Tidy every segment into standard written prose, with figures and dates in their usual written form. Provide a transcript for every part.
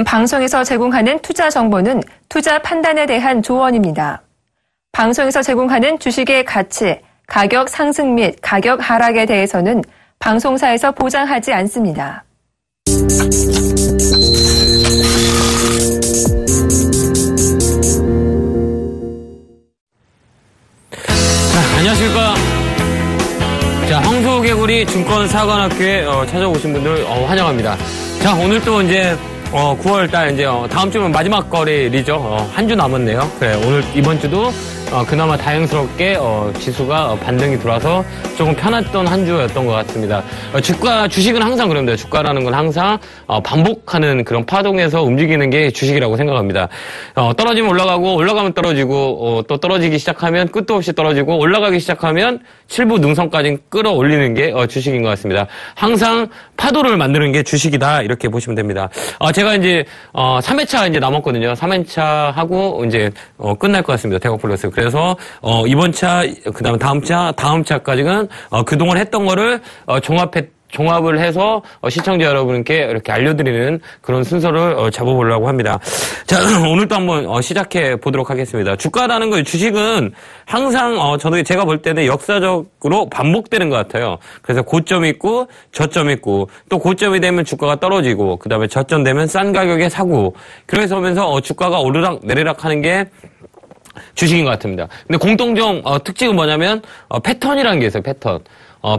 방송에서 제공하는 투자 정보는 투자 판단에 대한 조언입니다. 방송에서 제공하는 주식의 가치, 가격 상승 및 가격 하락에 대해서는 방송사에서 보장하지 않습니다. 안녕하십니까. 자, 황소개구리 증권사관학교에 찾아오신 분들 환영합니다. 자, 오늘 또 이제 9월달 이제 다음 주면 마지막 거래일이죠. 한 주 남았네요. 그래, 오늘 이번 주도 그나마 다행스럽게 지수가 반등이 들어와서 조금 편했던 한 주였던 것 같습니다. 주식은 항상 그럽니다. 주가라는 건 항상 반복하는 그런 파동에서 움직이는 게 주식이라고 생각합니다. 떨어지면 올라가고 올라가면 떨어지고 또 떨어지기 시작하면 끝도 없이 떨어지고 올라가기 시작하면 칠부 능선까지 끌어올리는 게 주식인 것 같습니다. 항상 파도를 만드는 게 주식이다 이렇게 보시면 됩니다. 제가 이제 3회차 이제 남았거든요. 3회차 하고 이제 끝날 것 같습니다. 대각플러스. 그래서 이번 차, 그다음에 다음 차까지는 그동안 했던 거를 종합을 해서 시청자 여러분께 이렇게 알려드리는 그런 순서를 잡아보려고 합니다. 자, 오늘도 한번 시작해 보도록 하겠습니다. 주가라는 거, 주식은 항상 제가 볼 때는 역사적으로 반복되는 것 같아요. 그래서 고점이 있고 저점이 있고 또 고점이 되면 주가가 떨어지고 그다음에 저점 되면 싼 가격에 사고 그래서 오면서 주가가 오르락 내리락 하는 게 주식인 것 같습니다. 근데 공통적 특징은 뭐냐면 패턴이라는 게 있어요.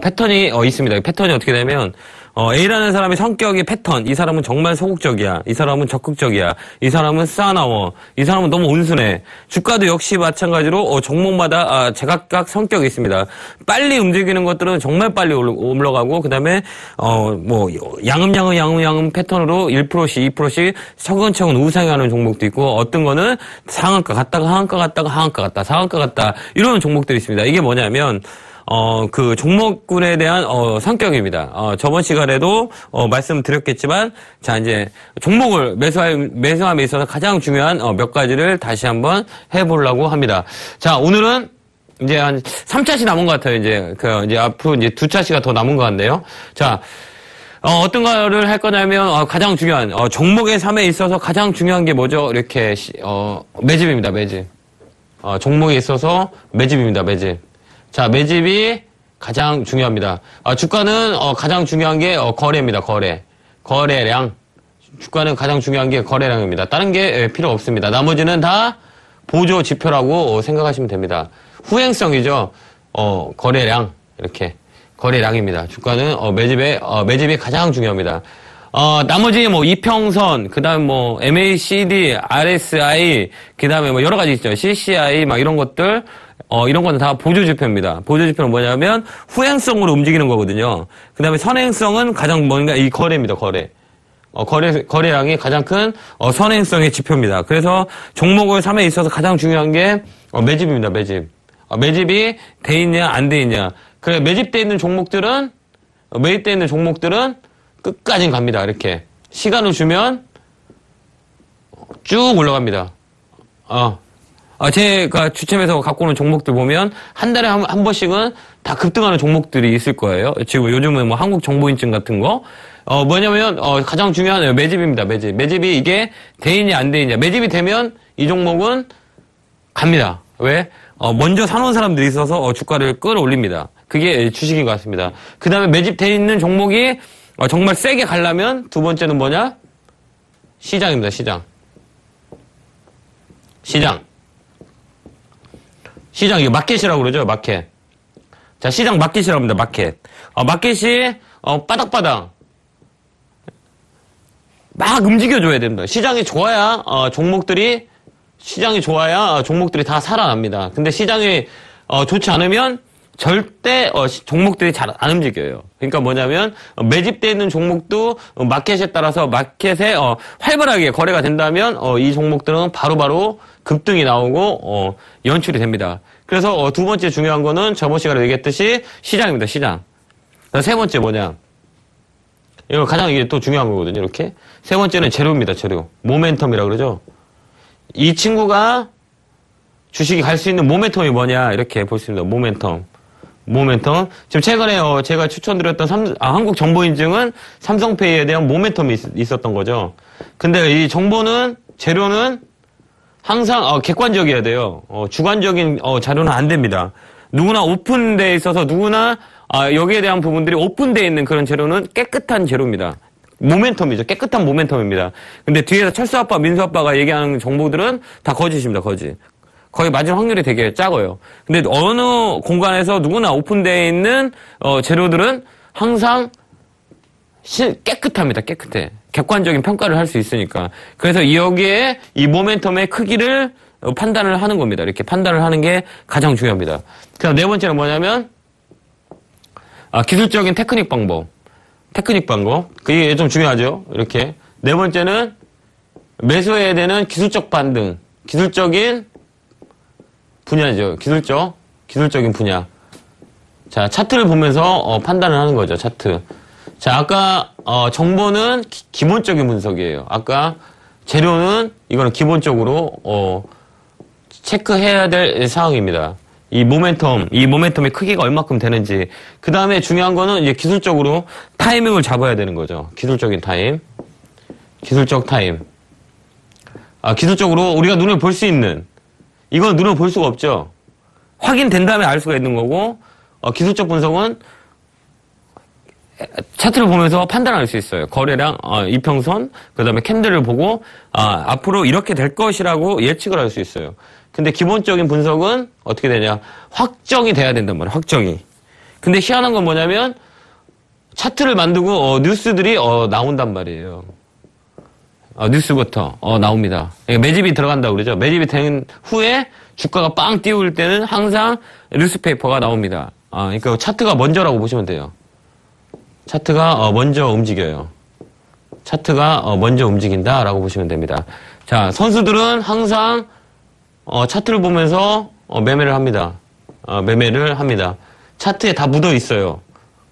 패턴이 있습니다. 패턴이 어떻게 되면 A라는 사람의 성격이 패턴. 이 사람은 정말 소극적이야. 이 사람은 적극적이야. 이 사람은 싸나워. 이 사람은 너무 온순해. 주가도 역시 마찬가지로 종목마다 제각각 성격이 있습니다. 빨리 움직이는 것들은 정말 빨리 올라가고 그다음에 양음 패턴으로 1%씩 2%씩 차근차근 우상향하는 종목도 있고 어떤 거는 상한가 갔다가 하한가 갔다가 하한가 갔다 상한가 갔다 이런 종목들이 있습니다. 이게 뭐냐면 그 종목군에 대한 성격입니다. 저번 시간에도 말씀드렸겠지만 자 이제 종목을 매수함에 있어서 가장 중요한 몇 가지를 다시 한번 해보려고 합니다. 자, 오늘은 이제 한 3차씩 남은 것 같아요. 이제 앞으로 이제 2차씩가 더 남은 것 같네요. 자, 어떤 거를 할 거냐면 가장 중요한 종목의 삶에 있어서 가장 중요한 게 뭐죠? 이렇게 매집입니다. 매집. 종목에 있어서 매집입니다. 매집. 자, 매집이 가장 중요합니다. 주가는 가장 중요한 게 거래입니다. 거래량. 주가는 가장 중요한 게 거래량입니다. 다른 게 필요 없습니다. 나머지는 다 보조 지표라고 생각하시면 됩니다. 후행성이죠. 거래량 이렇게 거래량입니다. 주가는 매집이 가장 중요합니다. 나머지 이평선, 그다음 MACD, RSI, 그다음에 여러 가지 있죠. CCI 이런 것들 이런 거는 다 보조지표입니다. 보조지표는 뭐냐면 후행성으로 움직이는 거거든요. 그 다음에 선행성은 가장 뭔가 이 거래입니다. 거래량이 가장 큰 선행성의 지표입니다. 그래서 종목을 삶에 있어서 가장 중요한 게 매집입니다. 매집이 돼 있냐 안 돼 있냐. 그래 매집돼 있는 종목들은 끝까지 갑니다. 이렇게 시간을 주면 쭉 올라갑니다. 제가 추첨해서 갖고 오는 종목들 보면 한 달에 한 번씩은 다 급등하는 종목들이 있을 거예요. 지금 요즘은 한국정보인증 같은 거. 뭐냐면 가장 중요한 매집입니다. 매집이 이게 돼 있냐 안 돼 있냐. 매집이 되면 이 종목은 갑니다. 왜? 먼저 사놓은 사람들이 있어서 주가를 끌어올립니다. 그게 주식인 것 같습니다. 그 다음에 매집돼 있는 종목이 정말 세게 가려면 두 번째는 뭐냐? 시장입니다. 시장, 이거 마켓이라고 그러죠, 마켓. 자, 시장 마켓이라고 합니다, 마켓. 마켓이, 바닥바닥. 막 움직여줘야 됩니다. 시장이 좋아야 종목들이 다 살아납니다. 근데 시장이 좋지 않으면 절대 종목들이 잘 안 움직여요. 그러니까 뭐냐면 매집되어 있는 종목도 마켓에 따라서 마켓에 활발하게 거래가 된다면 이 종목들은 바로바로 급등이 나오고 연출이 됩니다. 그래서 두 번째 중요한 거는 저번 시간에 얘기했듯이 시장입니다. 시장. 세 번째 뭐냐? 이거 가장 이게 또 중요한 거거든요. 이렇게 세 번째는 재료입니다. 재료. 모멘텀이라고 그러죠. 이 친구가 주식이 갈 수 있는 모멘텀이 뭐냐 이렇게 볼 수 있습니다. 모멘텀. 모멘텀. 지금 최근에 제가 추천드렸던 한국정보인증은 삼성페이에 대한 모멘텀이 있었던 거죠. 근데 이 정보는 재료는 항상 객관적이어야 돼요. 주관적인 자료는 안 됩니다. 누구나 오픈돼 있어서 누구나 여기에 대한 부분들이 오픈돼 있는 그런 재료는 깨끗한 재료입니다. 모멘텀이죠. 깨끗한 모멘텀입니다. 근데 뒤에서 철수 아빠, 민수 아빠가 얘기하는 정보들은 다 거짓입니다. 거짓. 거의 맞을 확률이 되게 작아요. 근데 어느 공간에서 누구나 오픈되어 있는 재료들은 항상 깨끗합니다. 깨끗해. 객관적인 평가를 할 수 있으니까. 그래서 여기에 이 모멘텀의 크기를 판단을 하는 겁니다. 이렇게 판단을 하는 게 가장 중요합니다. 그다음 네 번째는 뭐냐면 기술적인 테크닉 방법. 그게 좀 중요하죠. 이렇게. 네 번째는 매수해야 되는 기술적 반등. 기술적인 분야죠. 기술적인 분야. 자, 차트를 보면서 판단을 하는 거죠. 차트. 자, 아까 정보는 기본적인 분석이에요. 아까 재료는 이거는 기본적으로 체크해야 될 사항입니다. 이 모멘텀의 크기가 얼마큼 되는지. 그 다음에 중요한 거는 이제 기술적으로 타이밍을 잡아야 되는 거죠. 기술적 타임. 기술적으로 우리가 눈을 볼 수 있는, 이건 눈을 볼 수가 없죠. 확인된 다음에 알 수가 있는 거고, 기술적 분석은 차트를 보면서 판단할 수 있어요. 거래량, 이평선, 그 다음에 캔들을 보고, 앞으로 이렇게 될 것이라고 예측을 할 수 있어요. 근데 기본적인 분석은 어떻게 되냐. 확정이 돼야 된단 말이에요. 확정이. 근데 희한한 건 뭐냐면, 차트를 만들고, 뉴스들이, 나온단 말이에요. 뉴스부터, 나옵니다. 매집이 들어간다고 그러죠. 매집이 된 후에 주가가 빵 띄울 때는 항상 뉴스페이퍼가 나옵니다. 그러니까 차트가 먼저라고 보시면 돼요. 차트가 먼저 움직여요. 차트가 먼저 움직인다라고 보시면 됩니다. 자, 선수들은 항상 차트를 보면서 매매를 합니다. 차트에 다 묻어 있어요.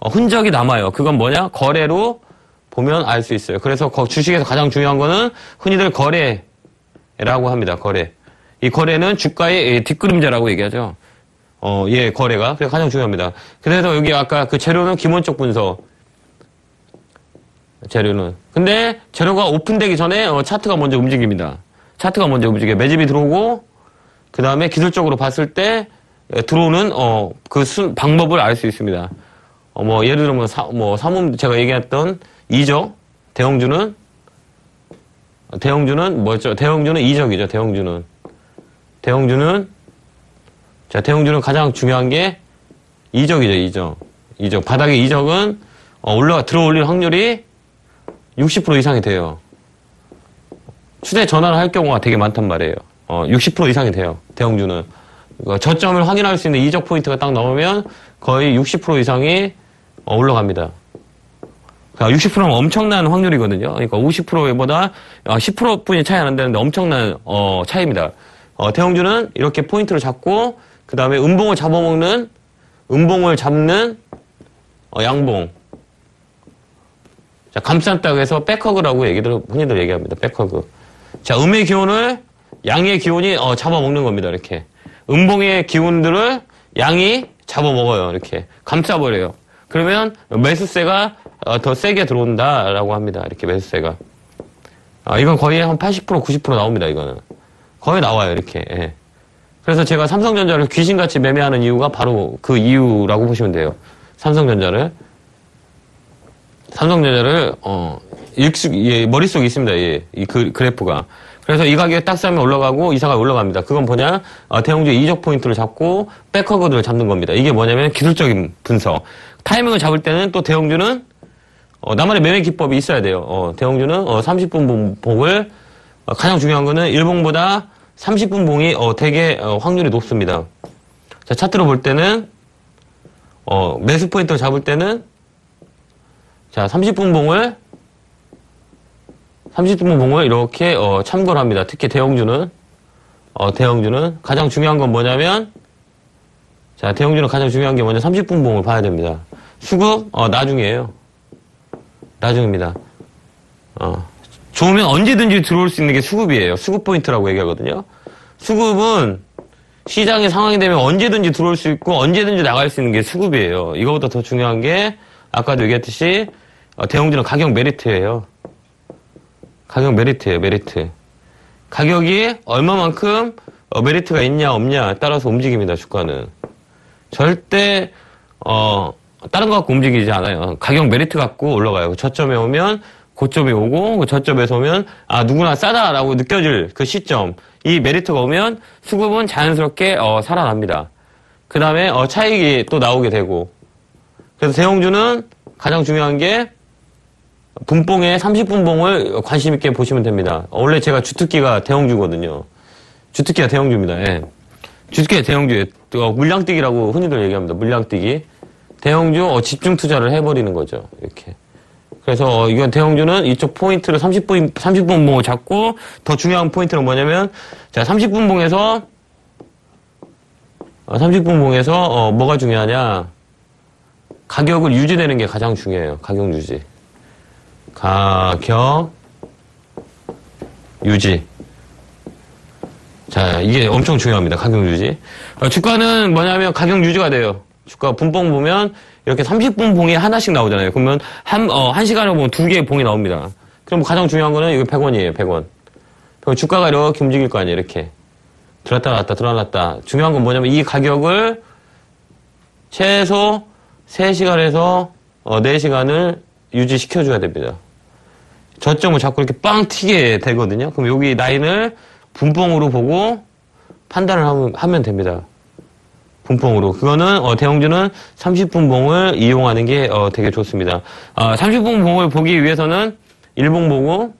흔적이 남아요. 그건 뭐냐? 거래로 보면 알 수 있어요. 그래서 주식에서 가장 중요한 거는 흔히들 거래라고 합니다. 거래. 이 거래는 주가의 뒷그림자라고 얘기하죠. 거래가. 그게 가장 중요합니다. 그래서 여기 아까 그 재료는 기본적 분석. 재료는. 근데 재료가 오픈되기 전에 차트가 먼저 움직입니다. 차트가 먼저 움직여요. 매집이 들어오고, 그 다음에 기술적으로 봤을 때 들어오는 방법을 알 수 있습니다. 예를 들면 삼음 제가 얘기했던 이적, 대형주는 뭐였죠? 대형주는 이적이죠. 대형주는 가장 중요한 게 이적이죠. 이적. 바닥의 이적은 들어올릴 확률이 60% 이상이 돼요. 추세 전환을 할 경우가 되게 많단 말이에요. 60% 이상이 돼요. 대형주는. 저점을 확인할 수 있는 이적 포인트가 딱 나오면 거의 60% 이상이 올라갑니다. 60%는 엄청난 확률이거든요. 그러니까 50%보다 10%뿐이 차이 안 난다는데 엄청난 차이입니다. 대형주는 이렇게 포인트를 잡고 그 다음에 음봉을 잡는 양봉. 자, 감싼다고 해서 백허그라고 흔히들 얘기합니다. 백허그. 자, 음의 기운을 양의 기운이 잡아먹는 겁니다. 이렇게. 음봉의 기운들을 양이 잡아먹어요. 이렇게. 감싸버려요. 그러면 매수세가 더 세게 들어온다라고 합니다. 이렇게 매수세가. 이건 거의 한 80%, 90% 나옵니다. 이거는. 거의 나와요. 이렇게. 예. 그래서 제가 삼성전자를 귀신같이 매매하는 이유가 바로 그 이유라고 보시면 돼요. 삼성전자를 머릿속에 있습니다. 이 그래프가. 그래서 이 가격에 딱 싸면 올라가고 이 상황이 올라갑니다. 그건 뭐냐? 대형주의 이적 포인트를 잡고 백허그들을 잡는 겁니다. 이게 뭐냐면 기술적인 분석. 타이밍을 잡을 때는 또 대형주는 나만의 매매 기법이 있어야 돼요. 대형주는 30분 봉을 가장 중요한 거는 일봉보다 30분 봉이 되게 확률이 높습니다. 자, 차트로 볼 때는 매수 포인트를 잡을 때는 자, 30분 봉을 이렇게 참고를 합니다. 특히 대형주는 가장 중요한 건 뭐냐면 자, 대형주는 가장 중요한 게 뭐냐? 30분 봉을 봐야 됩니다. 수급 나중이에요. 나중입니다. 좋으면 언제든지 들어올 수 있는 게 수급이에요. 수급 포인트라고 얘기하거든요. 수급은 시장의 상황이 되면 언제든지 들어올 수 있고 언제든지 나갈 수 있는 게 수급이에요. 이거보다 더 중요한 게 아까도 얘기했듯이 대형주는 가격 메리트예요. 가격 메리트예요. 메리트. 가격이 얼마만큼 메리트가 있냐 없냐 따라서 움직입니다. 주가는. 절대 다른 거 갖고 움직이지 않아요. 가격 메리트 갖고 올라가요. 저점에 오면 고점이 오고 그 저점에서 오면 누구나 싸다라고 느껴질 그 시점 이 메리트가 오면 수급은 자연스럽게 살아납니다. 그 다음에 차익이 또 나오게 되고 그래서 대형주는 가장 중요한 게 분봉의 30분봉을 관심 있게 보시면 됩니다. 원래 제가 주특기가 대형주거든요. 주특기가 대형주입니다. 예. 주특기가 대형주예요. 물량뛰기라고 흔히들 얘기합니다. 물량뛰기. 대형주 집중 투자를 해버리는 거죠. 이렇게. 그래서 이건 대형주는 이쪽 포인트를 30분봉을 잡고 더 중요한 포인트는 뭐냐면 자 30분봉에서 뭐가 중요하냐 가격을 유지되는 게 가장 중요해요. 가격 유지. 가격 유지. 자 이게 엄청 중요합니다. 가격 유지. 주가는 뭐냐면 가격 유지가 돼요. 주가 분봉 보면 이렇게 30분 봉이 하나씩 나오잖아요. 그러면 한 시간에 보면 2개의 봉이 나옵니다. 그럼 가장 중요한 거는 이거 100원이에요. 100원. 그럼 주가가 이렇게 움직일 거 아니에요. 이렇게. 들었다 놨다 들어놨다. 중요한 건 뭐냐면 이 가격을 최소 3시간에서 4시간을 유지시켜줘야 됩니다. 저점을 자꾸 이렇게 빵 튀게 되거든요. 그럼 여기 라인을 분봉으로 보고 판단을 하면 됩니다. 분봉으로. 그거는 대형주는 30분봉을 이용하는 게 되게 좋습니다. 30분봉을 보기 위해서는 일봉 보고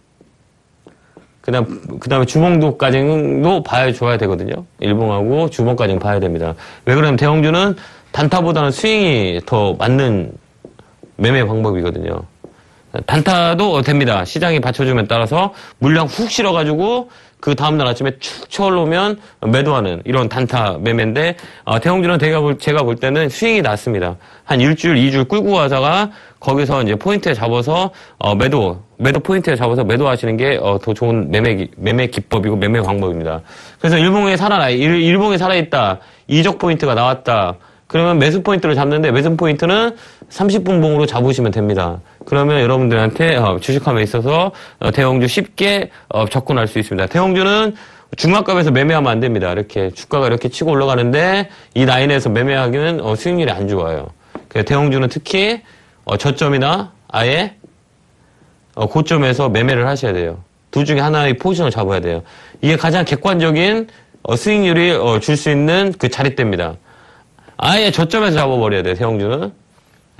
그다음에 주봉도까지도 봐줘야 되거든요. 일봉하고 주봉까지는 봐야 됩니다. 왜 그러냐면 대형주는 단타보다는 스윙이 더 맞는 매매 방법이거든요. 단타도 됩니다. 시장이 받쳐주면 따라서 물량 훅 실어가지고 그 다음날 아침에 축 쳐올라오면 매도하는 이런 단타 매매인데 대형주는 제가 볼 때는 스윙이 낮습니다. 한 1줄, 2줄 끌고 가다가 거기서 이제 포인트에 잡아서 매도 포인트에 잡아서 매도하시는 게 더 좋은 매매 기법이고 매매 방법입니다. 그래서 일봉에 살아있다. 이적 포인트가 나왔다. 그러면 매수 포인트를 잡는데 매수 포인트는 30분봉으로 잡으시면 됩니다. 그러면 여러분들한테 주식함에 있어서 대형주 쉽게 접근할 수 있습니다. 대형주는 중간값에서 매매하면 안 됩니다. 이렇게 주가가 이렇게 치고 올라가는데 이 라인에서 매매하기는 수익률이 안 좋아요. 그래서 대형주는 특히 저점이나 아예 고점에서 매매를 하셔야 돼요. 둘 중에 하나의 포지션을 잡아야 돼요. 이게 가장 객관적인 수익률이 줄 수 있는 그 자릿대입니다. 아예 저점에서 잡아버려야 돼요. 대형주는.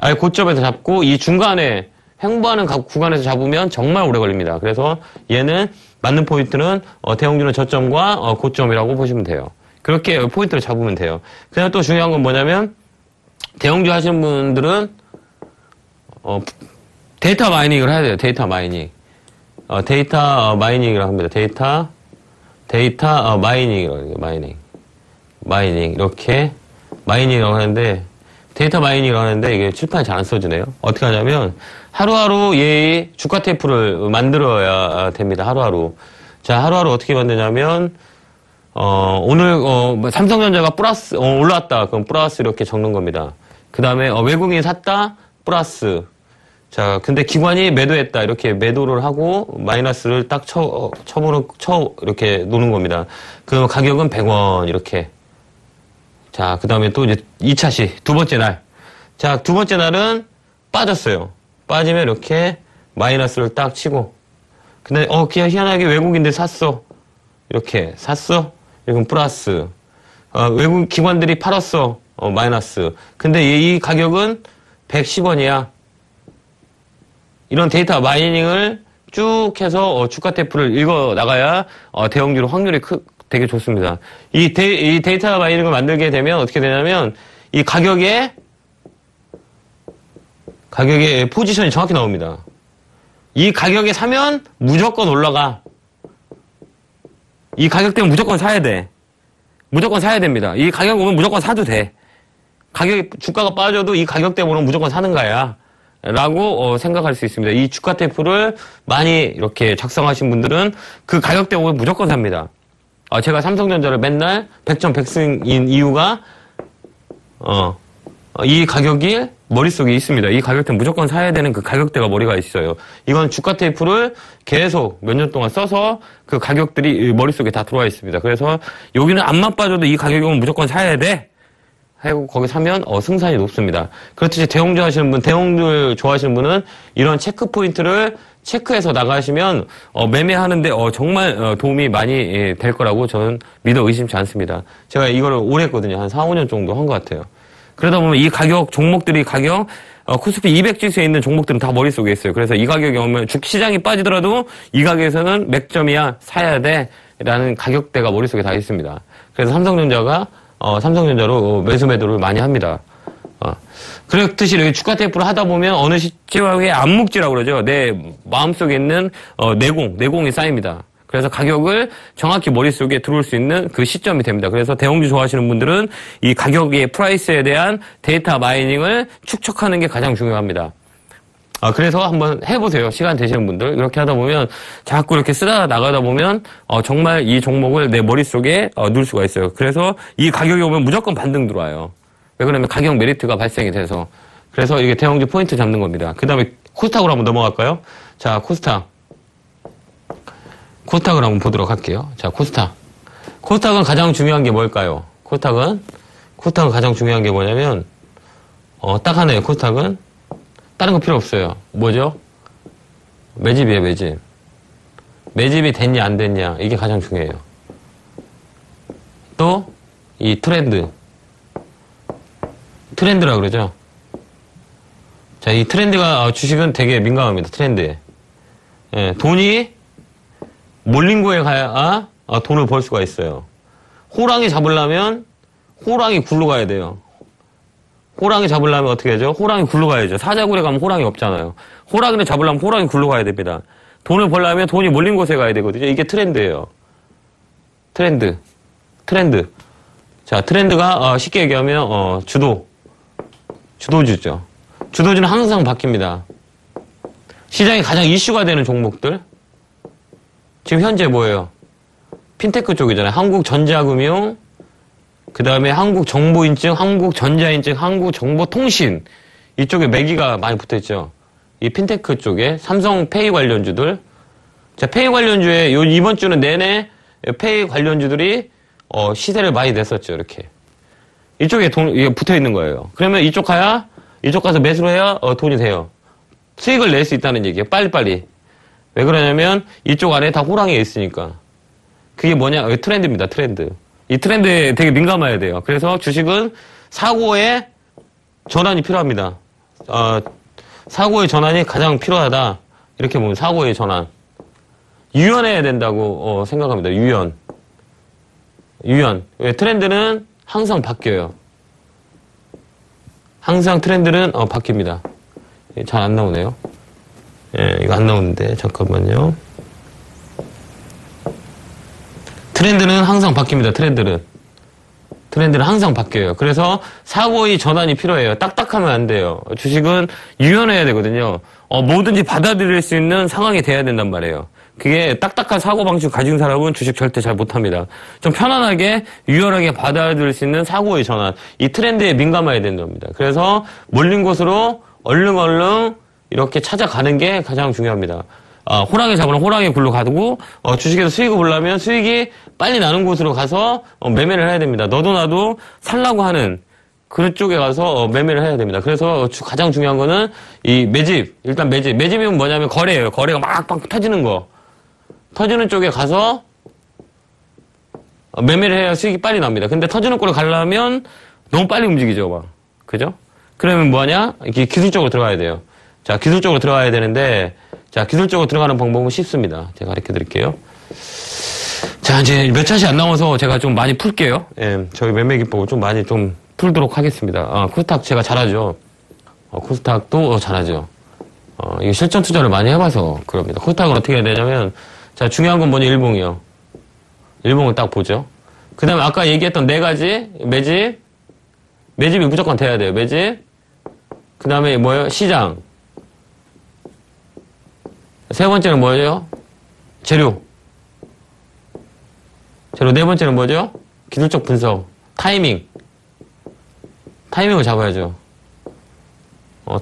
아예 고점에서 잡고 이 중간에 횡보하는 구간에서 잡으면 정말 오래 걸립니다. 그래서 얘는 맞는 포인트는 대형주는 저점과 고점이라고 보시면 돼요. 그렇게 포인트를 잡으면 돼요. 그다음 또 중요한 건 뭐냐면 대형주 하시는 분들은 데이터 마이닝을 해야 돼요. 데이터 마이닝. 데이터 마이닝이라고 합니다. 데이터 마이닝이라고 해요. 마이닝 이렇게 마이닝이라고 하는데 데이터 마이닝이라고 하는데 이게 칠판에 잘 안 써지네요. 어떻게 하냐면 하루하루 얘의 주가 테이프를 만들어야 됩니다. 하루하루. 자, 하루하루 어떻게 만드냐면 오늘 삼성전자가 플러스 올라왔다. 그럼 플러스 이렇게 적는 겁니다. 그 다음에 외국인이 샀다. 플러스. 자, 근데 기관이 매도했다. 이렇게 매도를 하고 마이너스를 딱 이렇게 놓는 겁니다. 그 가격은 100원 이렇게. 자, 그 다음에 또 이제 2차 시, 두 번째 날. 자, 두 번째 날은 빠졌어요. 빠지면 이렇게 마이너스를 딱 치고. 근데, 그냥 희한하게 외국인들 샀어. 이렇게 샀어? 이건 플러스. 외국 기관들이 팔았어. 마이너스. 근데 이 가격은 110원이야. 이런 데이터 마이닝을 쭉 해서 주가 테이프를 읽어 나가야 대형주로 확률이 되게 좋습니다. 이 데이터 마이닝을 만들게 되면 어떻게 되냐면 이 가격의 포지션이 정확히 나옵니다. 이 가격에 사면 무조건 올라가. 이 가격 때문에 무조건 사야 돼. 무조건 사야 됩니다. 이 가격 오면 무조건 사도 돼. 주가가 빠져도 이 가격 때문에 무조건 사는 거야. 라고 생각할 수 있습니다. 이 주가 테이프를 많이 이렇게 작성하신 분들은 그 가격대 오면 무조건 삽니다. 제가 삼성전자를 맨날 100점 100승인 이유가, 이 가격이 머릿속에 있습니다. 이 가격대 무조건 사야 되는 그 가격대가 머리가 있어요. 이건 주가 테이프를 계속 몇 년 동안 써서 그 가격들이 머릿속에 다 들어와 있습니다. 그래서 여기는 앞만 빠져도 이 가격이면 무조건 사야 돼. 하고 거기 사면 승산이 높습니다. 그렇듯이 대형주 하시는 분, 대형주 좋아하시는 분은 이런 체크 포인트를 체크해서 나가시면 매매하는데 정말 도움이 많이 될 거라고 저는 믿어 의심치 않습니다. 제가 이거를 오래 했거든요. 한 4, 5년 정도 한 것 같아요. 그러다 보면 이 가격, 종목들이 가격, 코스피 200 지수에 있는 종목들은 다 머릿속에 있어요. 그래서 이 가격이 오면 시장이 빠지더라도 이 가격에서는 맥점이야 사야 돼 라는 가격대가 머릿속에 다 있습니다. 그래서 삼성전자로 매수 매도를 많이 합니다. 그렇듯이 이렇게 주가 테이프를 하다 보면 어느 시점에 암묵지라고 그러죠. 내 마음속에 있는 내공이 쌓입니다. 그래서 가격을 정확히 머릿속에 들어올 수 있는 그 시점이 됩니다. 그래서 대형주 좋아하시는 분들은 이 가격의 프라이스에 대한 데이터 마이닝을 축적하는 게 가장 중요합니다. 그래서 한번 해보세요. 시간 되시는 분들. 이렇게 하다 보면 자꾸 이렇게 쓰다 나가다 보면 정말 이 종목을 내 머릿속에 넣을 수가 있어요. 그래서 이 가격이 오면 무조건 반등 들어와요. 왜 그러면 가격 메리트가 발생이 돼서. 그래서 이게 대형주 포인트 잡는 겁니다. 그 다음에 코스닥으로 한번 넘어갈까요? 자, 코스닥을 한번 보도록 할게요. 자, 코스닥은 가장 중요한 게 뭘까요? 코스닥은 가장 중요한 게 뭐냐면, 딱 하나예요, 코스닥은. 다른 거 필요 없어요. 뭐죠? 매집이에요, 매집. 매집이 됐냐, 안 됐냐. 이게 가장 중요해요. 또, 이 트렌드라 그러죠. 자, 이 트렌드가, 주식은 되게 민감합니다, 트렌드에. 예, 돈이 몰린 거에 가야 돈을 벌 수가 있어요. 호랑이 잡으려면 호랑이 굴러 가야 돼요. 호랑이 잡으려면 어떻게 하죠? 호랑이 굴러 가야죠. 사자굴에 가면 호랑이 없잖아요. 호랑이를 잡으려면 호랑이 굴러 가야 됩니다. 돈을 벌려면 돈이 몰린 곳에 가야 되거든요. 이게 트렌드예요. 트렌드. 자, 트렌드가 쉽게 얘기하면 주도주죠. 주도주는 항상 바뀝니다. 시장에 가장 이슈가 되는 종목들. 지금 현재 뭐예요? 핀테크 쪽이잖아요. 한국전자금융, 그 다음에 한국정보인증, 한국전자인증, 한국정보통신. 이쪽에 매기가 많이 붙어있죠. 이 핀테크 쪽에 삼성페이 관련주들. 자, 페이 관련주에 이번 주는 내내 페이 관련주들이 시세를 많이 냈었죠. 이렇게. 이쪽에 이게 붙어있는 거예요. 그러면 이쪽 가서 매수를 해야 돈이 돼요. 수익을 낼 수 있다는 얘기예요. 빨리빨리. 왜 그러냐면 이쪽 안에 다 호랑이가 있으니까. 그게 뭐냐? 트렌드입니다. 트렌드. 이 트렌드에 되게 민감해야 돼요. 그래서 주식은 사고의 전환이 필요합니다. 사고의 전환이 가장 필요하다. 이렇게 보면 사고의 전환. 유연해야 된다고 생각합니다. 유연. 왜 트렌드는 항상 바뀌어요. 항상 트렌드는 바뀝니다. 잘 안 나오네요. 예, 이거 안 나오는데 잠깐만요. 트렌드는 항상 바뀝니다. 트렌드는 항상 바뀌어요. 그래서 사고의 전환이 필요해요. 딱딱하면 안 돼요. 주식은 유연해야 되거든요. 뭐든지 받아들일 수 있는 상황이 돼야 된단 말이에요. 그게 딱딱한 사고방식 가진 사람은 주식 절대 잘 못합니다. 좀 편안하게 유연하게 받아들일 수 있는 사고의 전환. 이 트렌드에 민감해야 된답니다. 그래서 몰린 곳으로 얼른 이렇게 찾아가는 게 가장 중요합니다. 호랑이 잡으면 호랑이 굴러 가고 주식에서 수익을 보려면 수익이 빨리 나는 곳으로 가서 매매를 해야 됩니다. 너도 나도 살라고 하는 그쪽에 가서 매매를 해야 됩니다. 그래서 가장 중요한 거는 이 매집. 일단 매집이면 뭐냐면 거래예요. 거래가 막 터지는 거. 터지는 쪽에 가서 매매를 해야 수익이 빨리 납니다. 근데 터지는 곳을 가려면 너무 빨리 움직이죠, 막. 그죠? 그러면 뭐하냐? 이렇게 기술적으로 들어가야 돼요. 자, 기술적으로 들어가야 되는데, 자, 기술적으로 들어가는 방법은 쉽습니다. 제가 가르쳐 드릴게요. 자, 이제 몇 차시 안 남아서 제가 좀 많이 풀게요. 예, 저희 매매 기법을 좀 많이 좀 풀도록 하겠습니다. 코스닥 제가 잘하죠. 코스닥도 잘하죠. 이게 실전 투자를 많이 해봐서 그럽니다. 코스닥은 어떻게 해야 되냐면, 자, 중요한 건 뭐냐, 일봉이요. 일봉을 딱 보죠. 그 다음에 아까 얘기했던 네 가지, 매집이 무조건 돼야 돼요. 매집. 그 다음에 뭐예요? 시장. 세 번째는 뭐예요? 재료. 재료 네 번째는 뭐죠? 기술적 분석. 타이밍. 타이밍을 잡아야죠.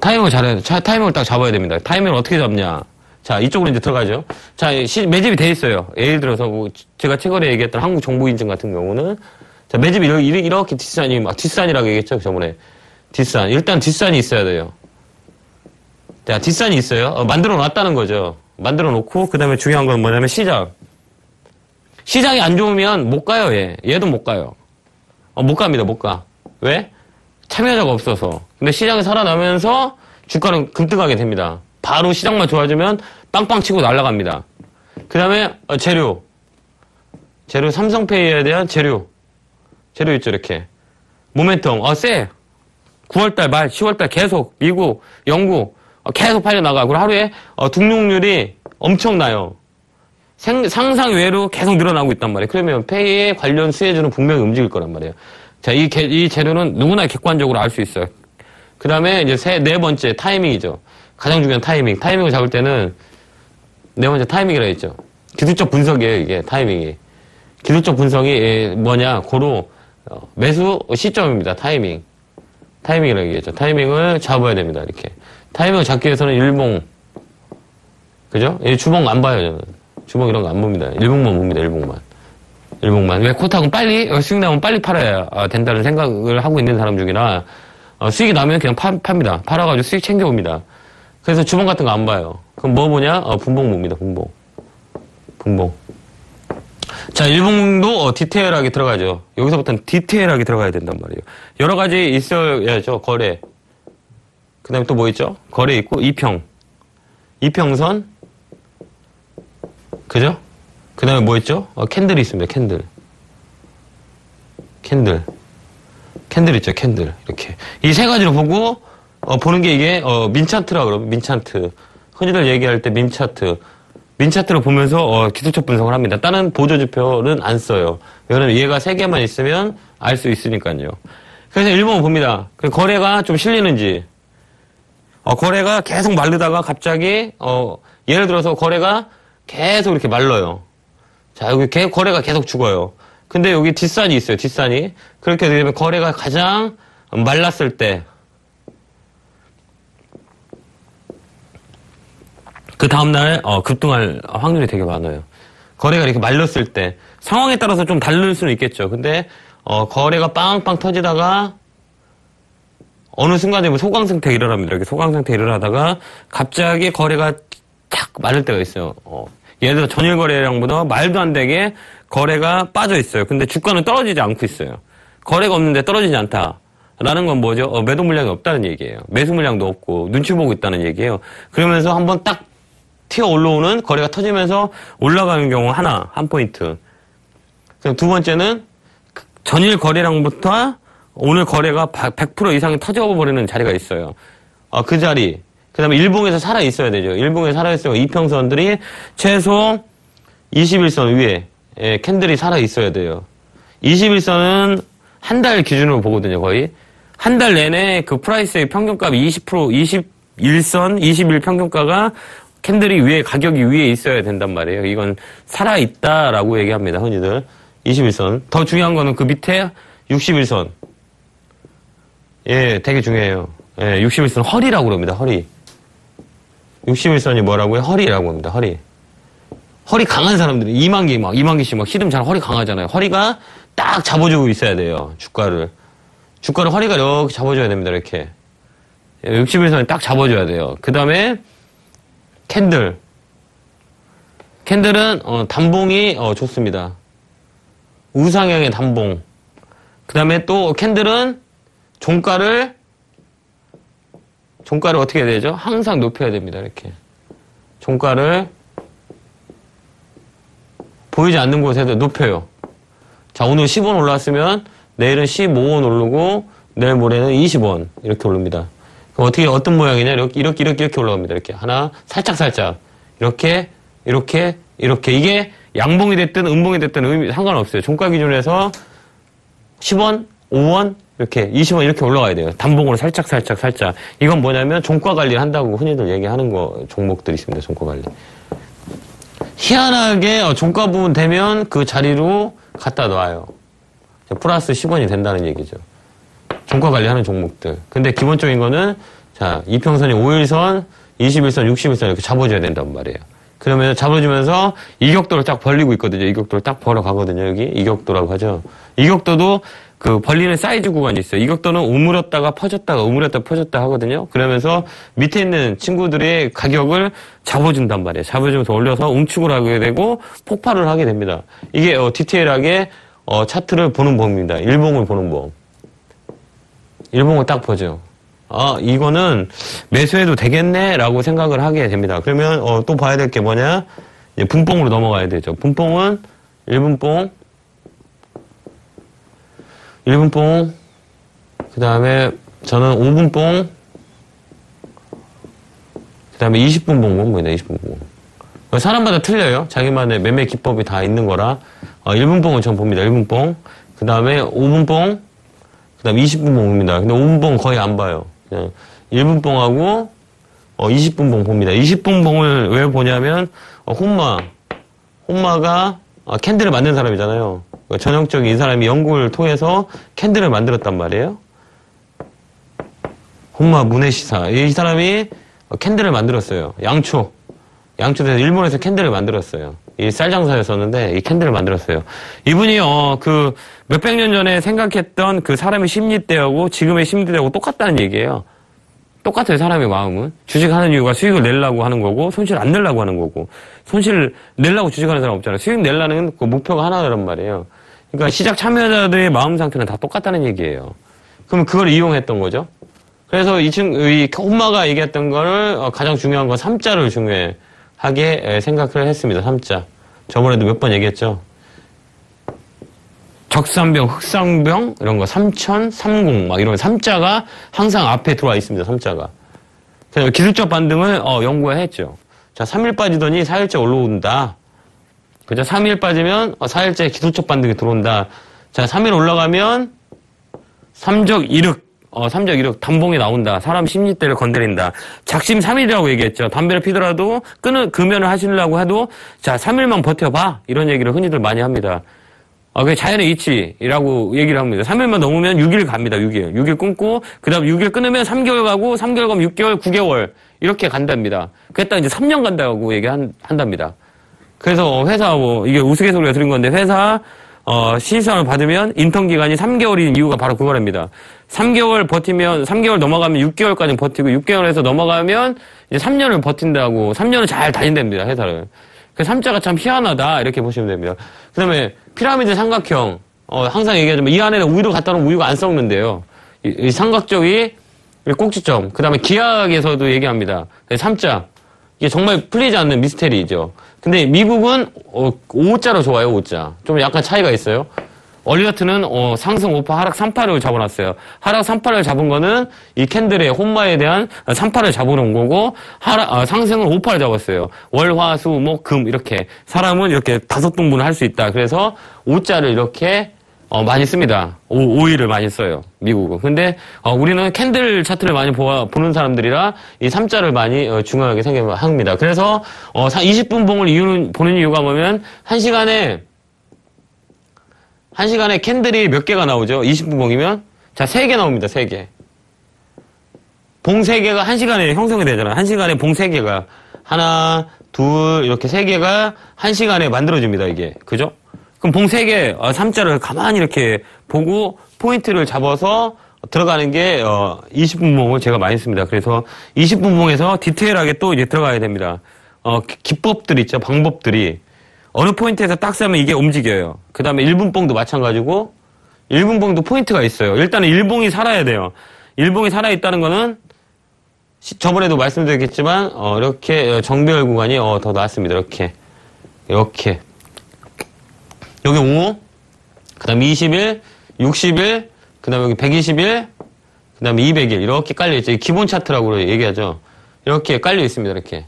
타이밍을 잘해야 돼. 타이밍을 딱 잡아야 됩니다. 타이밍을 어떻게 잡냐. 자, 이쪽으로 이제 들어가죠. 자, 매집이 돼 있어요. 예를 들어서, 제가 최근에 얘기했던 한국정보인증 같은 경우는, 자, 매집이 이렇게 뒷산이, 막 뒷산이라고 얘기했죠, 저번에. 뒷산. 일단 뒷산이 있어야 돼요. 자, 뒷산이 있어요. 만들어 놨다는 거죠. 만들어 놓고, 그 다음에 중요한 건 뭐냐면 시장. 시장이 안 좋으면 못 가요, 얘. 얘도 못 가요. 못 갑니다, 못 가. 왜? 참여자가 없어서. 근데 시장이 살아나면서 주가는 급등하게 됩니다. 바로 시장만 좋아지면 빵빵 치고 날아갑니다. 그 다음에 재료. 재료, 삼성페이에 대한 재료. 재료 있죠, 이렇게. 모멘텀, 세. 9월달 말, 10월달 계속 미국, 영국 계속 팔려나가. 그리고 하루에 등록률이 엄청나요. 상상 외로 계속 늘어나고 있단 말이에요. 그러면 페이에 관련 수혜주는 분명히 움직일 거란 말이에요. 자, 이 재료는 누구나 객관적으로 알 수 있어요. 그 다음에 이제 네 번째 타이밍이죠. 가장 중요한 타이밍. 타이밍을 잡을 때는 네 번째 타이밍이라고 했죠. 기술적 분석이에요, 이게 타이밍이. 기술적 분석이 뭐냐, 고로 매수 시점입니다. 타이밍. 타이밍이라고 얘기했죠. 타이밍을 잡아야 됩니다, 이렇게. 타이밍을 잡기 위해서는 일봉. 그죠? 주봉 안 봐요, 저는. 주봉 이런 거 안 봅니다. 일봉만 봅니다, 일봉만. 일봉만. 왜 코탁은 빨리, 수익 나면 빨리 팔아야 된다는 생각을 하고 있는 사람 중이라, 수익이 나면 그냥 팝니다. 팔아가지고 수익 챙겨옵니다. 그래서 주봉 같은 거 안 봐요. 그럼 뭐 보냐? 분봉 봅니다, 분봉. 분봉. 자, 일봉도 디테일하게 들어가죠. 여기서부터는 디테일하게 들어가야 된단 말이에요. 여러 가지 있어야죠, 거래. 그 다음에 또 뭐 있죠? 거래 있고, 이평선. 그죠? 그 다음에 뭐 있죠? 캔들이 있습니다, 캔들. 캔들 있죠, 캔들. 이렇게. 이 세 가지로 보고, 보는 게 이게, 민차트라고 그러면, 민차트. 흔히들 얘기할 때 민차트. 민차트를 보면서, 기술적 분석을 합니다. 다른 보조지표는 안 써요. 왜냐면 얘가 세 개만 있으면 알 수 있으니까요. 그래서 일봉을 봅니다. 거래가 좀 실리는지. 거래가 계속 마르다가 갑자기, 예를 들어서 거래가 계속 이렇게 말라요. 자, 여기 거래가 계속 죽어요. 근데 여기 뒷산이 있어요, 뒷산이. 그렇게 되면 거래가 가장 말랐을 때, 그 다음날, 급등할 확률이 되게 많아요. 거래가 이렇게 말렸을 때, 상황에 따라서 좀 다를 수는 있겠죠. 근데, 거래가 빵빵 터지다가, 어느 순간에 소강 상태가 일어납니다. 이렇게 소강 상태가 일어나다가, 갑자기 거래가 탁 마를 때가 있어요. 예를 들어 전일 거래량보다 말도 안 되게 거래가 빠져 있어요. 근데 주가는 떨어지지 않고 있어요. 거래가 없는데 떨어지지 않다. 라는 건 뭐죠? 매도 물량이 없다는 얘기예요. 매수 물량도 없고 눈치 보고 있다는 얘기예요. 그러면서 한번 딱 튀어 올라오는 거래가 터지면서 올라가는 경우 한 포인트. 그럼 두 번째는 전일 거래량부터 오늘 거래가 100% 이상이 터져버리는 자리가 있어요. 그 자리. 그 다음에 일봉에서 살아 있어야 되죠. 일봉에서 살아 있으면 이평선들이 최소 21선 위에 캔들이 살아 있어야 돼요. 21선은 한 달 기준으로 보거든요, 거의. 한 달 내내 그 프라이스의 평균값이 20%, 21선, 21 평균가가 캔들이 위에, 가격이 위에 있어야 된단 말이에요. 이건 살아 있다라고 얘기합니다, 흔히들. 21선. 더 중요한 거는 그 밑에 61선. 예, 되게 중요해요. 예, 61선 허리라고 그럽니다, 허리. 61선이 뭐라고요? 허리라고 합니다. 허리 강한 사람들이 이만기씩 막 시듬 잘 허리 강하잖아요. 허리가 딱 잡아주고 있어야 돼요. 주가를 허리가 이렇게 잡아줘야 됩니다. 이렇게 61선이 딱 잡아줘야 돼요. 그 다음에 캔들은 단봉이 좋습니다. 우상향의 단봉. 그 다음에 또 캔들은 종가를 어떻게 해야 되죠? 항상 높여야 됩니다. 이렇게. 종가를 보이지 않는 곳에도 높여요. 자, 오늘 10원 올랐으면 내일은 15원 오르고 내일 모레는 20원 이렇게 오릅니다. 그럼 어떤 모양이냐? 이렇게 올라갑니다. 이렇게. 하나, 살짝. 이렇게. 이게 양봉이 됐든 음봉이 됐든 상관없어요. 종가 기준에서 10원, 5원, 이렇게 20원 이렇게 올라가야 돼요. 단봉으로 살짝. 이건 뭐냐면 종가 관리를 한다고 흔히들 얘기하는 종목들이 있습니다. 종가 관리. 희한하게 종가 부분 되면 그 자리로 갖다 놔요. 플러스 10원이 된다는 얘기죠. 종가 관리하는 종목들. 근데 기본적인 거는 자, 이평선이 5일선, 21선, 61선 이렇게 잡아줘야 된단 말이에요. 그러면 잡아주면서 이격도를 딱 벌리고 있거든요. 이격도를 딱 벌어가거든요. 여기 이격도라고 하죠. 이격도도 그 벌리는 사이즈 구간이 있어요. 이격도는 우물었다가 퍼졌다가 우물었다가 퍼졌다 하거든요. 그러면서 밑에 있는 친구들의 가격을 잡아준단 말이에요. 잡아주면서 올려서 움축을 하게 되고 폭발을 하게 됩니다. 이게 디테일하게 차트를 보는 법입니다. 일봉을 보는 법. 일봉을 딱 보죠. 아, 이거는 매수해도 되겠네라고 생각을 하게 됩니다. 그러면 또 봐야 될 게 뭐냐? 이제 분봉으로 넘어가야 되죠. 분봉은 1분봉, 1분봉, 그 다음에 저는 5분봉, 그 다음에 20분봉 봅니다. 20분봉. 사람마다 틀려요. 자기만의 매매 기법이 다 있는 거라 1분봉은 전 봅니다. 1분봉. 그 다음에 5분봉, 그 다음에 20분봉 봅니다. 근데 5분봉 거의 안 봐요. 그냥 1분봉하고 20분봉 봅니다. 20분봉을 왜 보냐면 혼마가 캔들을 만든 사람이잖아요. 전형적인 이 사람이 연구를 통해서 캔들을 만들었단 말이에요. 혼마 무네시사. 이 사람이 캔들을 만들었어요. 양초에서 일본에서 캔들을 만들었어요. 이 쌀장사였었는데 이 캔들을 만들었어요. 이분이 그 몇백 년 전에 생각했던 그 사람의 심리대하고 지금의 심리대하고 똑같다는 얘기예요. 똑같아요. 사람의 마음은. 주식하는 이유가 수익을 내려고 하는 거고 손실 안 내려고 하는 거고. 손실 내려고 주식하는 사람 없잖아요. 수익 내려는 그 목표가 하나란 말이에요. 그러니까 시작 참여자들의 마음 상태는 다 똑같다는 얘기예요. 그럼 그걸 이용했던 거죠. 그래서 이 혼마가 얘기했던 거를 가장 중요한 건 3자를 중요하게 생각을 했습니다. 3자. 저번에도 몇 번 얘기했죠. 적산병, 흑상병 이런 거 3000, 30 막 이런 3자가 항상 앞에 들어와 있습니다. 3자가. 그래서 기술적 반등을 연구했죠. 자, 3일 빠지더니 4일째 올라온다. 그죠? 3일 빠지면 4일째 기술적 반등이 들어온다. 자, 3일 올라가면 삼적 이륵 단봉이 나온다. 사람 심리대를 건드린다. 작심 3일이라고 얘기했죠. 담배를 피더라도 금연을 하시려고 해도 자, 3일만 버텨봐. 이런 얘기를 흔히들 많이 합니다. 그게 자연의 이치라고 얘기를 합니다. 3일만 넘으면 6일 갑니다. 6일. 6일 끊고 그다음 6일 끊으면 3개월 가고 3개월 가면 6개월, 9개월 이렇게 간답니다. 그랬다 이제 3년 간다고 한답니다. 그래서 회사 이게 우스갯소리가 들은 건데 회사 신입사원을 받으면 인턴 기간이 3개월인 이유가 바로 그거랍니다. 3개월 버티면 3개월 넘어가면 6개월까지 버티고 6개월에서 넘어가면 이제 3년을 버틴다고 3년을 잘 다닌답니다. 회사를. 그 3자가 참 희한하다 이렇게 보시면 됩니다. 그 다음에 피라미드 삼각형 항상 얘기하지만 이 안에는 우유를 갖다 놓으면 우유가 안 썩는데요. 이 삼각적이 꼭지점. 그 다음에 기하학에서도 얘기합니다. 3자. 이게 정말 풀리지 않는 미스테리죠. 근데 미국은 5자로 좋아요. 5자. 좀 약간 차이가 있어요. 얼리어트는 상승 5파, 하락 3파를 잡아놨어요. 하락 3파를 잡은 거는 이 캔들의 혼마에 대한 3파를 잡아놓은 거고 상승은 5파를 잡았어요. 월, 화, 수, 목, 금 이렇게 사람은 이렇게 5등분을 할 수 있다. 그래서 5자를 이렇게 많이 씁니다. 5일을 많이 써요. 미국은. 근데 우리는 캔들 차트를 많이 보는 사람들이라 이 3자를 많이 중요하게 생각합니다. 그래서 20분 봉을 보는 이유가 뭐냐면 1시간에 캔들이 몇 개가 나오죠? 20분 봉이면 자 3개 나옵니다. 3개. 봉 3개가 1시간에 형성이 되잖아요. 1시간에 봉 3개가 하나, 둘 이렇게 3개가 1시간에 만들어집니다. 이게. 그죠? 그럼 봉 3개, 3자를 가만히 이렇게 보고 포인트를 잡아서 들어가는 게 20분 봉을 제가 많이 씁니다. 그래서 20분 봉에서 디테일하게 또 이제 들어가야 됩니다. 기법들 있죠. 방법들이. 어느 포인트에서 딱 쓰면 이게 움직여요. 그 다음에 1분 봉도 마찬가지고 1분 봉도 포인트가 있어요. 일단은 1봉이 살아야 돼요. 1봉이 살아있다는 거는 저번에도 말씀드렸겠지만 이렇게 정배열 구간이 더 나왔습니다. 이렇게 여기 5, 그 다음에 20일, 60일, 그 다음에 여기 120일, 그 다음에 200일 이렇게 깔려있죠. 기본 차트라고 얘기하죠. 이렇게 깔려 있습니다. 이렇게.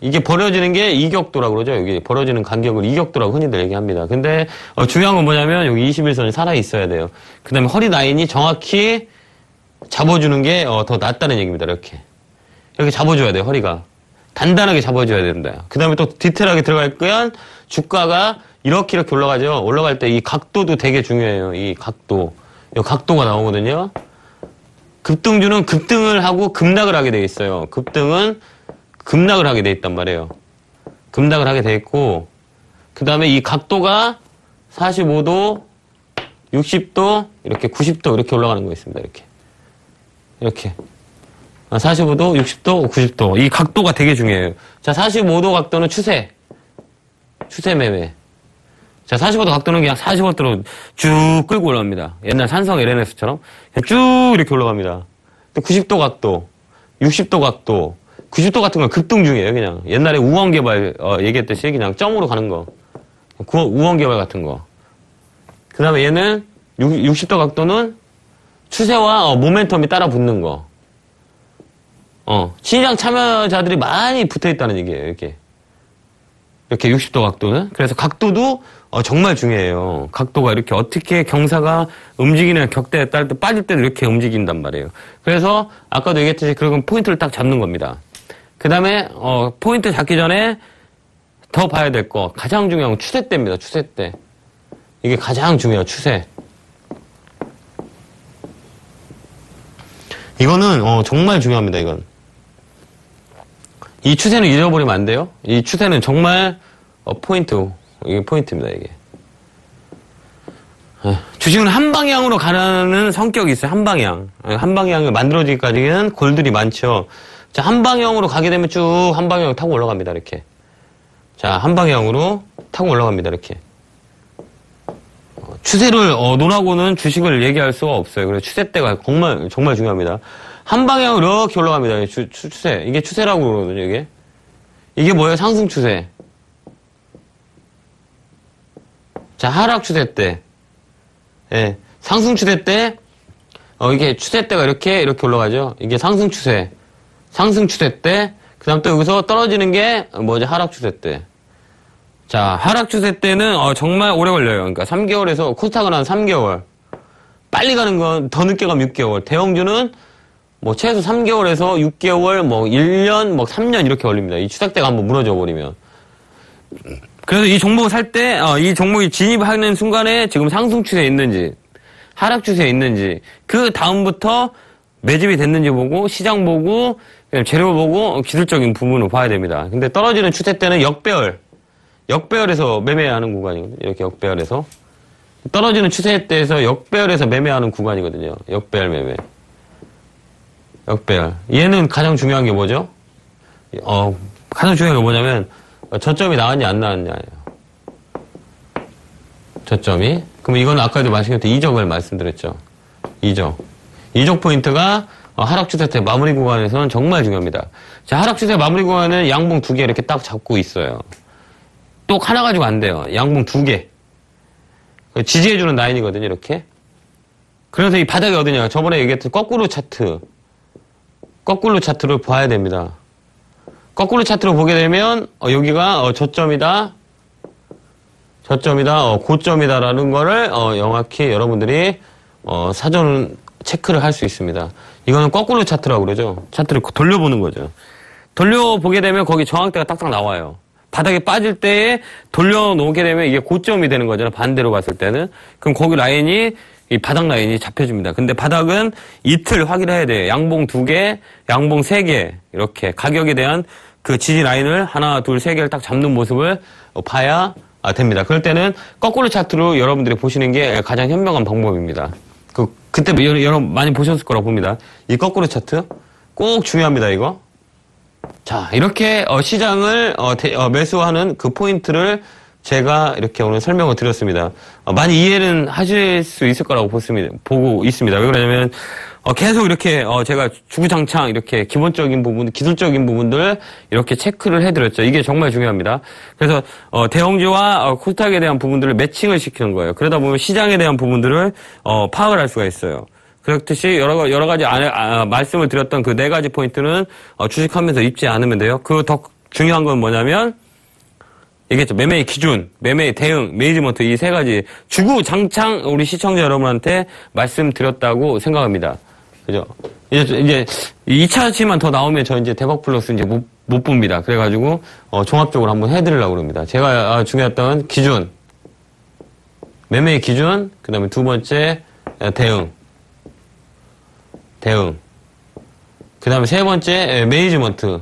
이게 벌어지는 게 이격도라고 그러죠. 여기 벌어지는 간격을 이격도라고 흔히들 얘기합니다. 근데 중요한 건 뭐냐면 여기 21선이 살아있어야 돼요. 그 다음에 허리 라인이 정확히 잡아주는 게 더 낫다는 얘기입니다. 이렇게 잡아줘야 돼요. 허리가. 단단하게 잡아줘야 된다. 그 다음에 또 디테일하게 들어갈 거면 주가가 이렇게 올라가죠. 올라갈 때 이 각도도 되게 중요해요. 이 각도. 이 각도가 나오거든요. 급등주는 급등을 하고 급락을 하게 돼 있어요. 급등은 급락을 하게 돼 있단 말이에요. 급락을 하게 돼 있고, 그 다음에 이 각도가 45도, 60도, 이렇게 90도 이렇게 올라가는 거 있습니다. 이렇게. 45도, 60도, 90도. 이 각도가 되게 중요해요. 자, 45도 각도는 추세 매매. 자, 45도 각도는 그냥 45도로 쭉 끌고 올라갑니다. 옛날 산성 LNS처럼 그냥 쭉 이렇게 올라갑니다. 90도 각도, 60도 각도, 90도 같은 건 급등 중이에요. 그냥 옛날에 우원개발 얘기했듯이 그냥 점으로 가는 거. 우원개발 같은 거. 그 다음에 얘는 60도 각도는 추세와 모멘텀이 따라 붙는 거. 시장 참여자들이 많이 붙어 있다는 얘기예요. 이렇게 60도 각도는. 그래서 각도도 정말 중요해요. 각도가 이렇게 어떻게 경사가 움직이는 격대에 따를 때 빠질 때도 이렇게 움직인단 말이에요. 그래서 아까도 얘기했듯이 그런 포인트를 딱 잡는 겁니다. 그 다음에 포인트 잡기 전에 더 봐야 될 거 가장 중요한 건 추세대입니다. 추세대. 이게 가장 중요해요. 추세. 이거는 정말 중요합니다. 이건. 이 추세는 잊어버리면 안 돼요. 이 추세는 정말 포인트. 이게 포인트입니다. 이게. 주식은 한 방향으로 가는 성격이 있어요. 한 방향. 한 방향을 만들어지기까지는 골들이 많죠. 자, 한 방향으로 가게 되면 쭉 한 방향으로 타고 올라갑니다. 이렇게. 자, 한 방향으로 타고 올라갑니다. 이렇게. 추세를 논하고는 주식을 얘기할 수가 없어요. 그래서 추세대가 정말 중요합니다. 한 방향으로 이렇게 올라갑니다. 추세. 이게 추세라고 그러거든요. 이게 뭐예요? 상승 추세. 자, 하락 추세 때. 예. 상승 추세 때, 이게 추세대가 이렇게 올라가죠. 이게 상승 추세. 상승 추세 때, 그 다음 또 여기서 떨어지는 게 뭐지? 하락 추세 때. 자, 하락 추세 때는 정말 오래 걸려요. 그러니까 3개월에서 코스닥은 한 3개월. 빨리 가는 건 더 늦게 가면 6개월. 대형주는 뭐 최소 3개월에서 6개월, 뭐 1년, 뭐 3년 이렇게 걸립니다. 이 추세대가 한번 무너져 버리면. 그래서 이 종목을 살 때, 이 종목이 진입하는 순간에 지금 상승 추세에 있는지, 하락 추세에 있는지, 그 다음부터 매집이 됐는지 보고, 시장 보고, 재료 보고, 기술적인 부분을 봐야 됩니다. 근데 떨어지는 추세 때는 역배열에서 매매하는 구간이거든요. 이렇게 역배열에서. 떨어지는 추세에 대해서 역배열에서 매매하는 구간이거든요. 역배열 매매. 역배열. 얘는 가장 중요한 게 뭐죠? 가장 중요한 게 뭐냐면, 저점이 나왔냐, 안 나왔냐예요. 저점이. 그럼 이건 아까도 말씀드렸던 이적을 말씀드렸죠. 이적 포인트가 하락 추세 때 마무리 구간에서는 정말 중요합니다. 자, 하락 추세 마무리 구간은 양봉 2개 이렇게 딱 잡고 있어요. 또 하나 가지고 안 돼요. 양봉 2개. 지지해주는 라인이거든요, 이렇게. 그래서 이 바닥이 어디냐. 저번에 얘기했던 거꾸로 차트를 봐야 됩니다. 거꾸로 차트로 보게 되면 여기가 저점이다, 고점이다라는 거를 정확히 여러분들이 사전 체크를 할 수 있습니다. 이거는 거꾸로 차트라고 그러죠. 차트를 돌려보는 거죠. 돌려보게 되면 거기 저항대가 딱딱 나와요. 바닥에 빠질 때에 돌려놓게 되면 이게 고점이 되는 거잖아요. 반대로 갔을 때는. 그럼 거기 라인이 이 바닥 라인이 잡혀집니다. 근데 바닥은 이틀 확인해야 돼요. 양봉 2개, 양봉 3개 이렇게 가격에 대한 그 지지 라인을 하나, 둘, 세 개를 딱 잡는 모습을 봐야 됩니다. 그럴 때는 거꾸로 차트로 여러분들이 보시는 게 가장 현명한 방법입니다. 그때 여러분 많이 보셨을 거라고 봅니다. 이 거꾸로 차트 꼭 중요합니다. 이거. 자, 이렇게 시장을 매수하는 그 포인트를 제가 이렇게 오늘 설명을 드렸습니다. 많이 이해는 하실 수 있을 거라고 보고 있습니다. 왜 그러냐면 계속 이렇게 제가 주구장창 이렇게 기본적인 부분, 기술적인 부분들 이렇게 체크를 해드렸죠. 이게 정말 중요합니다. 그래서 대형주와 코스닥에 대한 부분들을 매칭을 시키는 거예요. 그러다 보면 시장에 대한 부분들을 파악을 할 수가 있어요. 그렇듯이 여러 가지 말씀을 드렸던 그 4가지 포인트는 주식하면서 잊지 않으면 돼요. 그 더 중요한 건 뭐냐면 얘기했죠. 매매의 기준, 매매의 대응, 매니지먼트 이 3가지 주구장창 우리 시청자 여러분한테 말씀드렸다고 생각합니다. 그죠? 이제 2차치만 더 나오면 저 이제 대박 플러스 이제 못 못 봅니다. 그래가지고 종합적으로 한번 해드리려고 합니다. 제가 중요했던 기준, 매매의 기준, 그 다음에 두 번째 대응, 그 다음에 세 번째 매니지먼트.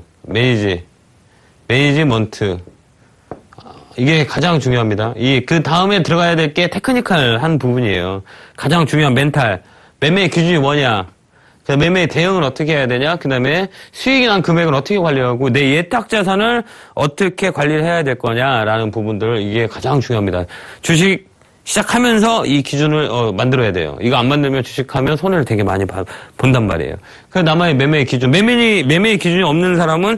이게 가장 중요합니다. 그 다음에 들어가야 될 게 테크니컬한 부분이에요. 가장 중요한 멘탈. 매매의 기준이 뭐냐? 그 매매의 대응을 어떻게 해야 되냐? 그 다음에 수익이 난 금액을 어떻게 관리하고 내 예탁 자산을 어떻게 관리를 해야 될 거냐라는 부분들, 이게 가장 중요합니다. 주식 시작하면서 이 기준을 만들어야 돼요. 이거 안 만들면 주식하면 손해를 되게 많이 본단 말이에요. 그래서 나만의 매매의 기준. 매매의 기준이 없는 사람은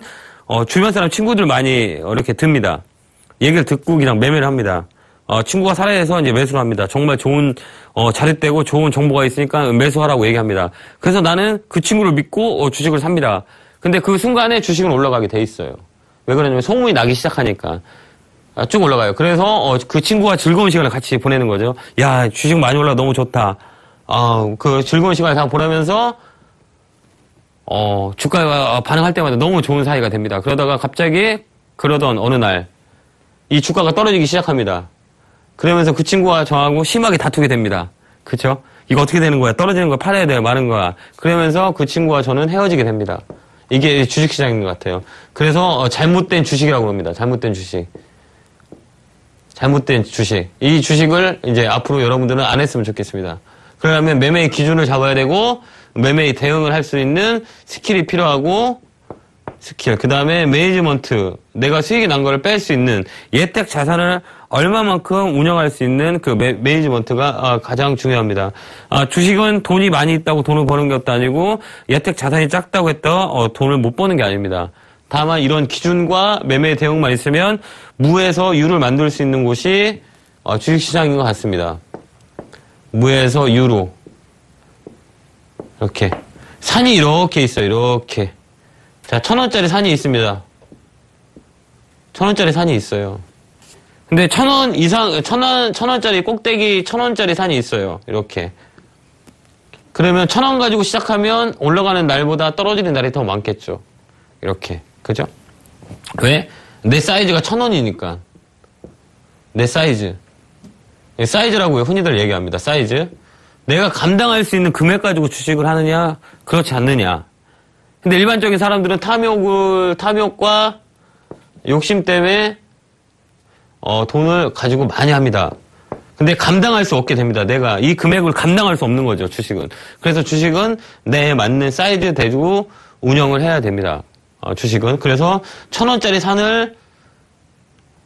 주변 사람 친구들 많이 이렇게 듭니다. 얘기를 듣고 그냥 매매를 합니다. 친구가 살아서 이제 매수를 합니다. 정말 좋은, 자릿되고 좋은 정보가 있으니까 매수하라고 얘기합니다. 그래서 나는 그 친구를 믿고 주식을 삽니다. 근데 그 순간에 주식은 올라가게 돼 있어요. 왜 그러냐면 소문이 나기 시작하니까. 쭉 올라가요. 그래서, 그 친구와 즐거운 시간을 같이 보내는 거죠. 야, 주식 많이 올라 너무 좋다. 그 즐거운 시간을 다 보내면서, 주가가 반응할 때마다 너무 좋은 사이가 됩니다. 그러다가 갑자기 그러던 어느 날, 이 주가가 떨어지기 시작합니다. 그러면서 그 친구와 저하고 심하게 다투게 됩니다. 그쵸? 이거 어떻게 되는 거야? 떨어지는 거 팔아야 돼요? 마는 거야? 그러면서 그 친구와 저는 헤어지게 됩니다. 이게 주식시장인 것 같아요. 그래서 잘못된 주식이라고 합니다. 잘못된 주식. 이 주식을 이제 앞으로 여러분들은 안 했으면 좋겠습니다. 그러려면 매매의 기준을 잡아야 되고, 매매의 대응을 할 수 있는 스킬이 필요하고, 그 다음에 매니지먼트, 내가 수익이 난 거를 뺄 수 있는 예탁 자산을 얼마만큼 운영할 수 있는 그 매니지먼트가 가장 중요합니다. 주식은 돈이 많이 있다고 돈을 버는 것도 아니고 예탁 자산이 작다고 해서 돈을 못 버는 게 아닙니다. 다만 이런 기준과 매매 대응만 있으면 무에서 유를 만들 수 있는 곳이 주식시장인 것 같습니다. 무에서 유로 이렇게 산이 이렇게 있어요. 이렇게. 자, 1,000원짜리 산이 있습니다. 1,000원짜리 산이 있어요. 근데 1,000원 이상, 1,000원짜리 꼭대기 1,000원짜리 산이 있어요. 이렇게. 그러면 1,000원 가지고 시작하면 올라가는 날보다 떨어지는 날이 더 많겠죠. 이렇게. 그죠? 왜? 내 사이즈가 1,000원이니까. 내 사이즈. 사이즈라고 흔히들 얘기합니다. 사이즈. 내가 감당할 수 있는 금액 가지고 주식을 하느냐, 그렇지 않느냐. 근데 일반적인 사람들은 탐욕과 욕심 때문에 돈을 가지고 많이 합니다. 근데 감당할 수 없게 됩니다. 내가 이 금액을 감당할 수 없는 거죠, 주식은. 그래서 주식은 내에 맞는 사이즈 대주고 운영을 해야 됩니다. 주식은. 그래서 1,000원짜리 산을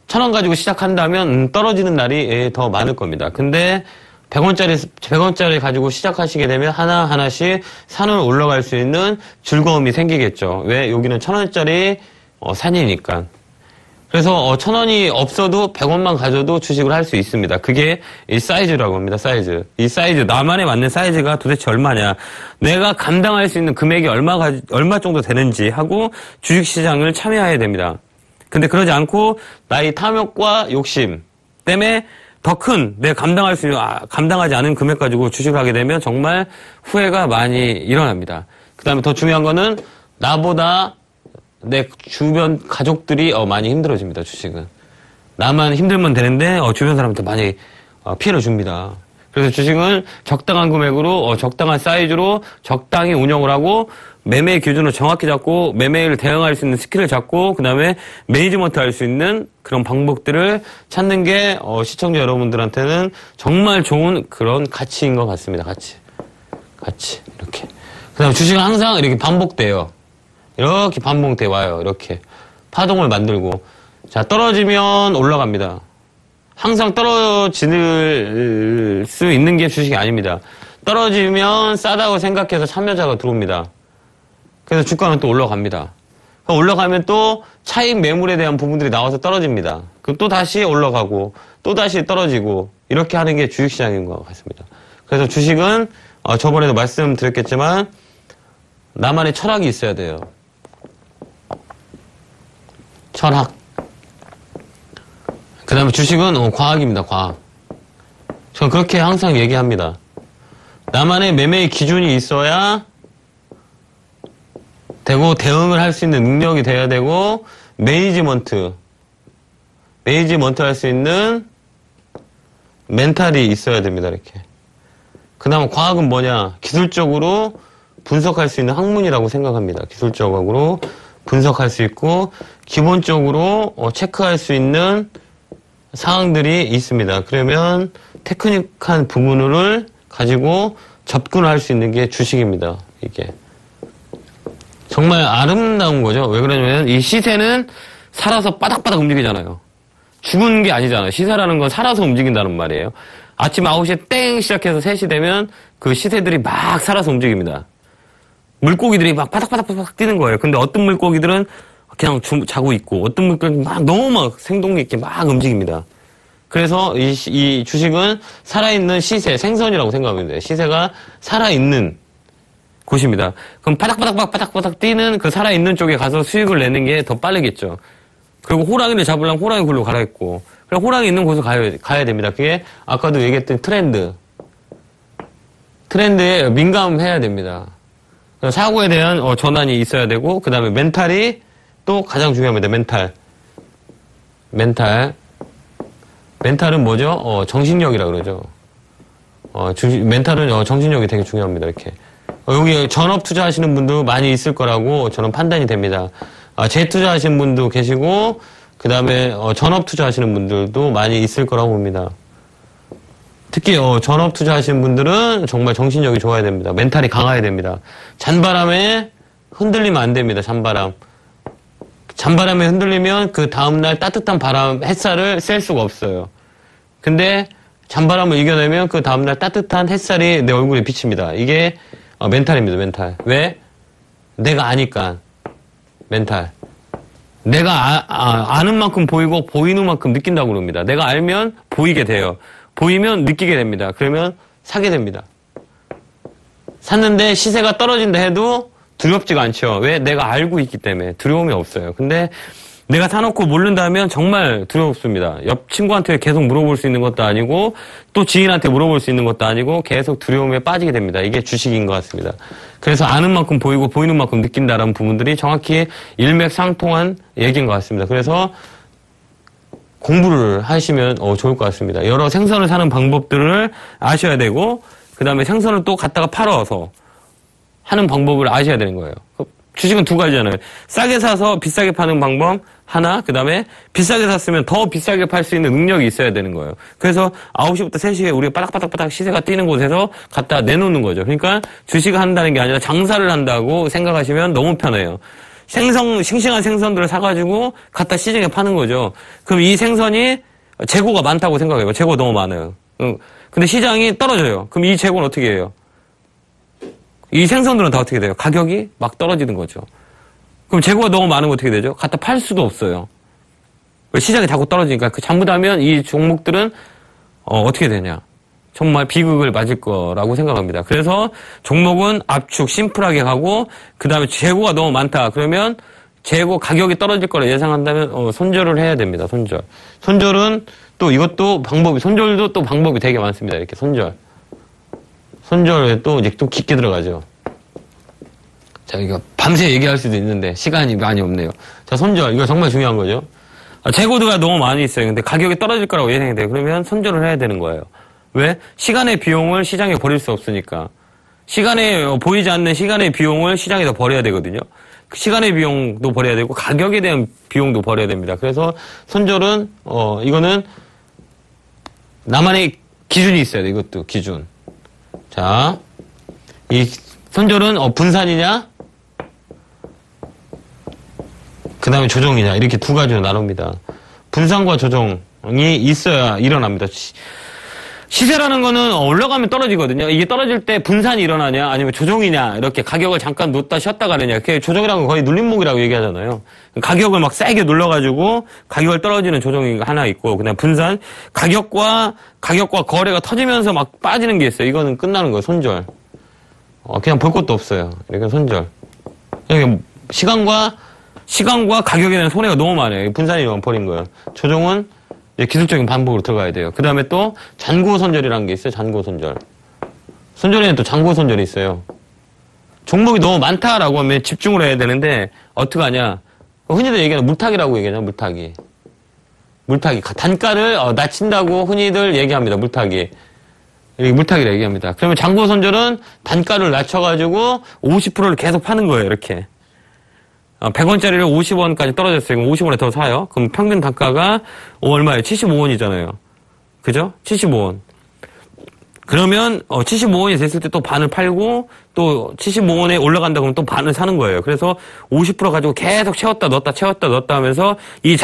1,000원 가지고 시작한다면 떨어지는 날이 더 많을 겁니다. 근데 100원짜리 가지고 시작하시게 되면 하나하나씩 산을 올라갈 수 있는 즐거움이 생기겠죠. 왜? 여기는 1,000원짜리 산이니까. 그래서 1,000원이 없어도 100원만 가져도 주식을 할 수 있습니다. 그게 이 사이즈라고 합니다. 사이즈. 이 사이즈, 나만에 맞는 사이즈가 도대체 얼마냐. 내가 감당할 수 있는 금액이 얼마 정도 되는지 하고 주식시장을 참여해야 됩니다. 근데 그러지 않고 나의 탐욕과 욕심 때문에 더 큰, 내가 감당하지 않은 금액 가지고 주식을 하게 되면 정말 후회가 많이 일어납니다. 그 다음에 더 중요한 거는 나보다 내 주변 가족들이 많이 힘들어집니다, 주식은. 나만 힘들면 되는데, 주변 사람한테 많이 피해를 줍니다. 그래서 주식은 적당한 금액으로, 적당한 사이즈로 적당히 운영을 하고, 매매 기준을 정확히 잡고, 매매를 대응할 수 있는 스킬을 잡고, 그 다음에 매니지먼트 할 수 있는 그런 방법들을 찾는 게, 시청자 여러분들한테는 정말 좋은 그런 가치인 것 같습니다, 가치. 이렇게. 그 다음에 주식은 항상 이렇게 반복돼요. 이렇게 반복돼 와요, 이렇게. 파동을 만들고. 자, 떨어지면 올라갑니다. 항상 떨어질 수 있는 게 주식이 아닙니다. 떨어지면 싸다고 생각해서 참여자가 들어옵니다. 그래서 주가는 또 올라갑니다. 올라가면 또 차익 매물에 대한 부분들이 나와서 떨어집니다. 그럼 또 다시 올라가고 또 다시 떨어지고 이렇게 하는 게 주식시장인 것 같습니다. 그래서 주식은 저번에도 말씀드렸겠지만 나만의 철학이 있어야 돼요. 철학. 그 다음에 주식은 과학입니다. 과학. 저는 그렇게 항상 얘기합니다. 나만의 매매의 기준이 있어야 되고 대응을 할 수 있는 능력이 돼야 되고 매니지먼트 할 수 있는 멘탈이 있어야 됩니다. 이렇게. 그다음 과학은 뭐냐? 기술적으로 분석할 수 있는 학문이라고 생각합니다. 기술적으로 분석할 수 있고 기본적으로 체크할 수 있는 사항들이 있습니다. 그러면 테크닉한 부분을 가지고 접근할 수 있는 게 주식입니다. 이게 정말 아름다운 거죠. 왜 그러냐면 이 시세는 살아서 바닥바닥 움직이잖아요. 죽은 게 아니잖아요. 시세라는 건 살아서 움직인다는 말이에요. 아침 9시에 땡 시작해서 3시 되면 그 시세들이 막 살아서 움직입니다. 물고기들이 막 바닥바닥바닥 뛰는 거예요. 근데 어떤 물고기들은 그냥 자고 있고 어떤 물고기는 막 너무 막 생동력 있게 막 움직입니다. 그래서 이 주식은 살아있는 시세, 생선이라고 생각하면 돼요. 시세가 살아있는 곳입니다. 그럼 바닥바닥 뛰는 그 살아있는 쪽에 가서 수익을 내는 게 더 빠르겠죠. 그리고 호랑이를 잡으려면 호랑이 굴로 가라 했고, 그럼 호랑이 있는 곳을 가야 됩니다. 그게 아까도 얘기했던 트렌드에 민감해야 됩니다. 사고에 대한 전환이 있어야 되고, 그 다음에 멘탈이 또 가장 중요합니다. 멘탈은 뭐죠? 정신력이라 그러죠. 멘탈은 정신력이 되게 중요합니다. 이렇게. 여기 전업 투자하시는 분도 많이 있을 거라고 저는 판단이 됩니다. 재투자하시는 분도 계시고, 그 다음에 전업 투자하시는 분들도 많이 있을 거라고 봅니다. 특히 전업 투자하시는 분들은 정말 정신력이 좋아야 됩니다. 멘탈이 강해야 됩니다. 잔바람에 흔들리면 안 됩니다. 잔바람에 흔들리면 그 다음날 따뜻한 바람, 햇살을 쐴 수가 없어요. 근데 잔바람을 이겨내면 그 다음날 따뜻한 햇살이 내 얼굴에 비칩니다. 이게 멘탈입니다. 멘탈. 왜? 내가 아니까. 멘탈. 내가 아는 만큼 보이고 보이는 만큼 느낀다고 그럽니다. 내가 알면 보이게 돼요. 보이면 느끼게 됩니다. 그러면 사게 됩니다. 샀는데 시세가 떨어진다 해도 두렵지가 않죠. 왜? 내가 알고 있기 때문에 두려움이 없어요. 근데 내가 사놓고 모른다면 정말 두렵습니다. 옆 친구한테 계속 물어볼 수 있는 것도 아니고 또 지인한테 물어볼 수 있는 것도 아니고 계속 두려움에 빠지게 됩니다. 이게 주식인 것 같습니다. 그래서 아는 만큼 보이고 보이는 만큼 느낀다라는 부분들이 정확히 일맥상통한 얘기인 것 같습니다. 그래서 공부를 하시면 좋을 것 같습니다. 여러 생선을 사는 방법들을 아셔야 되고 그 다음에 생선을 또 갖다가 팔아서 하는 방법을 아셔야 되는 거예요. 주식은 두 가지잖아요. 싸게 사서 비싸게 파는 방법 하나, 그 다음에 비싸게 샀으면 더 비싸게 팔 수 있는 능력이 있어야 되는 거예요. 그래서 9시부터 3시에 우리가 바닥바닥바닥 시세가 뛰는 곳에서 갖다 내놓는 거죠. 그러니까 주식을 한다는 게 아니라 장사를 한다고 생각하시면 너무 편해요. 싱싱한 생선들을 사가지고 갖다 시중에 파는 거죠. 그럼 이 생선이 재고가 많다고 생각해요. 재고가 너무 많아요. 근데 시장이 떨어져요. 그럼 이 재고는 어떻게 해요? 이 생선들은 다 어떻게 돼요? 가격이 막 떨어지는 거죠. 그럼 재고가 너무 많은 거 어떻게 되죠? 갖다 팔 수도 없어요. 시장이 자꾸 떨어지니까. 잘못하면 이 종목들은 어떻게 되냐? 정말 비극을 맞을 거라고 생각합니다. 그래서 종목은 압축 심플하게 가고 그 다음에 재고가 너무 많다. 그러면 재고 가격이 떨어질 거라 예상한다면 손절을 해야 됩니다. 손절은 또 이것도 손절도 또 방법이 되게 많습니다. 이렇게 손절에 또 이제 또 깊게 들어가죠. 자, 이거 밤새 얘기할 수도 있는데 시간이 많이 없네요. 자, 손절. 이거 정말 중요한 거죠. 재고가 너무 많이 있어요. 근데 가격이 떨어질 거라고 예상이 돼요. 그러면 손절을 해야 되는 거예요. 왜? 시간의 비용을 시장에 버릴 수 없으니까. 보이지 않는 시간의 비용을 시장에다 버려야 되거든요. 시간의 비용도 버려야 되고 가격에 대한 비용도 버려야 됩니다. 그래서 손절은 이거는 나만의 기준이 있어야 돼요. 이것도 기준. 자, 이 손절은 분산이냐, 그 다음에 조정이냐 이렇게 두 가지로 나눕니다. 분산과 조정이 있어야 일어납니다. 시세라는 거는 올라가면 떨어지거든요. 이게 떨어질 때 분산이 일어나냐 아니면 조정이냐 이렇게 가격을 잠깐 놓다 쉬었다 가느냐. 그게 조정이라는 건 거의 눌림목이라고 얘기하잖아요. 가격을 막 세게 눌러가지고 가격을 떨어지는 조정이 하나 있고 그다음 분산 가격과 거래가 터지면서 막 빠지는 게 있어요. 이거는 끝나는 거예요. 손절. 그냥 볼 것도 없어요. 이렇게 손절. 그냥 시간과 가격에 대한 손해가 너무 많아요. 분산이 버린 거예요. 조정은 기술적인 방법으로 들어가야 돼요. 그 다음에 또 잔고 손절이라는 게 있어요. 잔고 손절. 손절에는 또 잔고 손절이 있어요. 종목이 너무 많다라고 하면 집중을 해야 되는데 어떻게 하냐. 흔히들 얘기하는 물타기라고 얘기하잖아. 물타기. 단가를 낮춘다고 흔히들 얘기합니다. 물타기라고 얘기합니다. 그러면 장고선절은 단가를 낮춰가지고 50%를 계속 파는 거예요. 이렇게. 100원짜리를 50원까지 떨어졌어요. 그럼 50원에 더 사요. 그럼 평균 단가가 얼마예요? 75원이잖아요. 그죠? 75원. 그러면 75원이 됐을 때 또 반을 팔고 또 75원에 올라간다 그러면 또 반을 사는 거예요. 그래서 50% 가지고 계속 채웠다 넣었다 하면서 이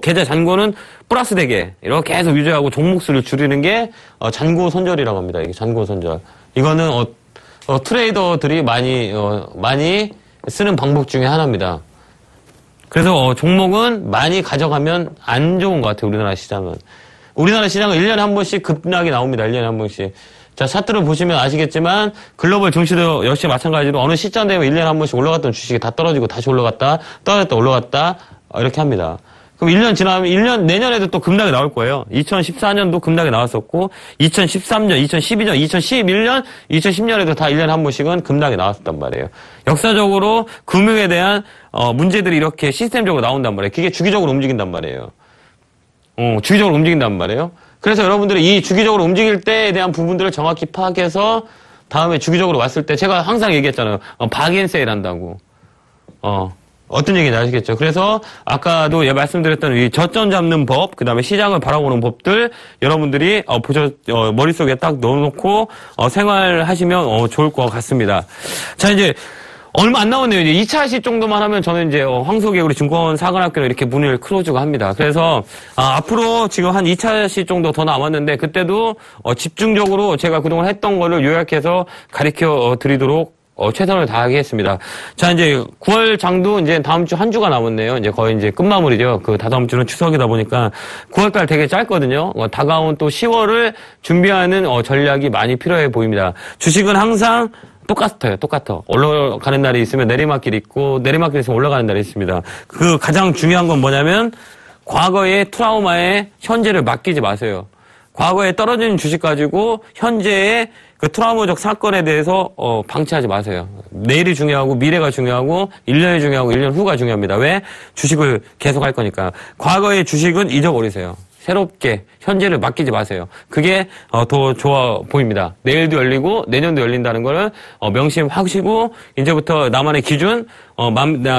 계좌 잔고는 플러스 되게 이렇게 계속 유지하고 종목 수를 줄이는 게 잔고 손절이라고 합니다. 이게 잔고 손절. 이거는 트레이더들이 많이 쓰는 방법 중에 하나입니다. 그래서 종목은 많이 가져가면 안 좋은 것 같아요. 우리나라 시장은 1년에 한 번씩 급락이 나옵니다. 1년에 한 번씩. 자, 차트를 보시면 아시겠지만 글로벌 증시도 역시 마찬가지로 어느 시점 되면 1년에 한 번씩 올라갔던 주식이 다 떨어지고 다시 올라갔다 이렇게 합니다. 그럼 1년 지나면 내년에도 또 급락이 나올 거예요. 2014년도 급락이 나왔었고 2013년, 2012년, 2011년, 2010년에도 다 1년에 한 번씩은 급락이 나왔었단 말이에요. 역사적으로 금융에 대한 문제들이 이렇게 시스템적으로 나온단 말이에요. 그게 주기적으로 움직인단 말이에요. 주기적으로 움직인단 말이에요. 그래서 여러분들이 이 주기적으로 움직일 때에 대한 부분들을 정확히 파악해서 다음에 주기적으로 왔을 때 제가 항상 얘기했잖아요. 박앤세일 한다고. 어떤 얘기인지 아시겠죠? 그래서 아까도 말씀드렸던 이 저점 잡는 법, 그 다음에 시장을 바라보는 법들 여러분들이 머릿속에 딱 넣어놓고 생활하시면 좋을 것 같습니다. 자, 이제 얼마 안 남았네요. 이제 2차 시 정도만 하면 저는 이제 황소개구리 증권사관학교로 이렇게 문을 클로즈가 합니다. 그래서 앞으로 지금 한 2차 시 정도 더 남았는데 그때도 집중적으로 제가 그동안 했던 거를 요약해서 가르쳐 드리도록 최선을 다하겠습니다. 자, 이제 9월 장도 이제 다음 주 한 주가 남았네요. 이제 거의 이제 끝마무리죠. 다다음 주는 추석이다 보니까 9월달 되게 짧거든요. 다가온 또 10월을 준비하는 전략이 많이 필요해 보입니다. 주식은 항상 똑같아. 올라가는 날이 있으면 내리막길이 있고, 내리막길이 있으면 올라가는 날이 있습니다. 가장 중요한 건 뭐냐면, 과거의 트라우마에 현재를 맡기지 마세요. 과거에 떨어진 주식 가지고, 현재의 트라우마적 사건에 대해서, 방치하지 마세요. 내일이 중요하고, 미래가 중요하고, 1년이 중요하고, 1년 후가 중요합니다. 왜? 주식을 계속 할 거니까. 과거의 주식은 잊어버리세요. 새롭게 현재를 맡기지 마세요. 그게 더 좋아 보입니다. 내일도 열리고 내년도 열린다는 거를 명심하시고 이제부터 나만의 기준,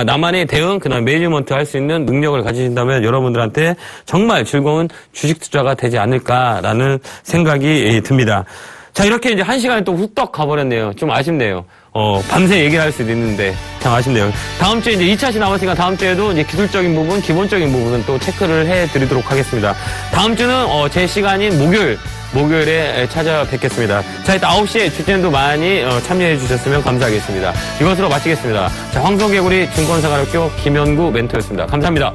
나만의 대응, 그다음에 매니지먼트 할 수 있는 능력을 가지신다면 여러분들한테 정말 즐거운 주식 투자가 되지 않을까라는 생각이 듭니다. 자, 이렇게 이제 1시간이 또 후떡 가버렸네요. 좀 아쉽네요. 밤새 얘기를 할 수도 있는데 참 아쉽네요. 다음 주에 이제 2차시 남았으니까 다음 주에도 이제 기술적인 부분, 기본적인 부분은 또 체크를 해 드리도록 하겠습니다. 다음 주는 제 시간인 목요일에 찾아뵙겠습니다. 자, 일단 9시에 주진도 많이 참여해 주셨으면 감사하겠습니다. 이것으로 마치겠습니다. 자, 황소개구리 증권사관학교 김현구 멘토였습니다. 감사합니다.